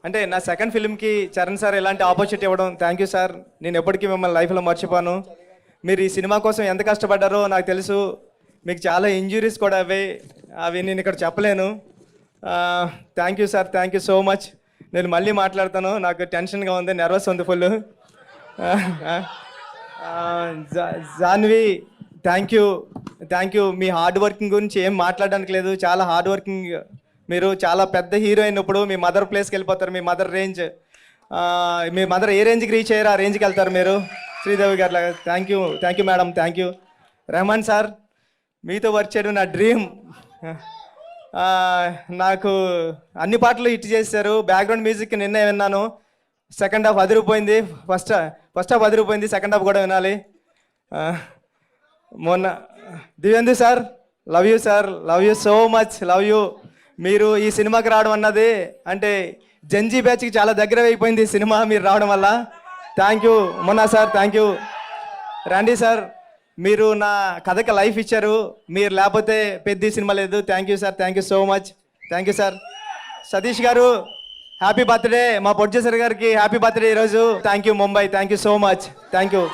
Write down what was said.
అంటే నా second ఫిల్మ్కి Charan sir ఇలాంటి ఆపర్చునిటీ ఇవ్వడం థ్యాంక్ యూ సార్. నేను ఎప్పటికీ మిమ్మల్ని లైఫ్లో మర్చిపోను. మీరు ఈ సినిమా కోసం ఎంత కష్టపడ్డారో నాకు తెలుసు. మీకు చాలా ఇంజురీస్ కూడా అవి నేను ఇక్కడ చెప్పలేను. Thank you sir, thank you so much. నేను మళ్ళీ మాట్లాడతాను, నాకు టెన్షన్గా ఉంది, నర్వస్ ఉంది full. Janhvi thank you, thank you. మీ హార్డ్ వర్కింగ్ గురించి ఏం మాట్లాడడానికి లేదు, చాలా హార్డ్ వర్కింగ్. మీరు చాలా పెద్ద హీరో అయినప్పుడు మీ మదర్ ప్లేస్కి వెళ్ళిపోతారు. మీ మదర్ రేంజ్, మీ మదర్ ఏ రేంజ్కి రీచ్ అయ్యారో ఆ రేంజ్కి వెళ్తారు మీరు, శ్రీదేవి గారు లాగా. Thank you, thank you madam, thank you. Rehman sir, మీతో వర్క్ చేయడం నా డ్రీమ్. నాకు అన్ని పాటలు హిట్ చేశారు. బ్యాక్గ్రౌండ్ మ్యూజిక్ నిన్నే విన్నాను. సెకండ్ హాఫ్ అదిరిపోయింది. ఫస్ట్ హాఫ్ అదిరిపోయింది, సెకండ్ హాఫ్ కూడా వినాలి. మొన్న Divyendu sir, love you sir, love you so much, love you. మీరు ఈ సినిమాకి రావడం అన్నది అంటే జంజీ బ్యాచ్కి చాలా దగ్గర అయిపోయింది ఈ సినిమా మీరు రావడం వల్ల. థ్యాంక్ యూ మొన్న సార్, థ్యాంక్ యూ. రండి సార్, మీరు నా కథకి లైఫ్ ఇచ్చారు. మీరు లేకపోతే పెద్ద సినిమా లేదు. Thank you sir, thank you so much, thank you sir. Satish గారు హ్యాపీ బర్త్డే, మా ప్రొడ్యూసర్ గారికి హ్యాపీ బర్త్డే ఈరోజు. Thank you Mumbai, thank you so much, thank you.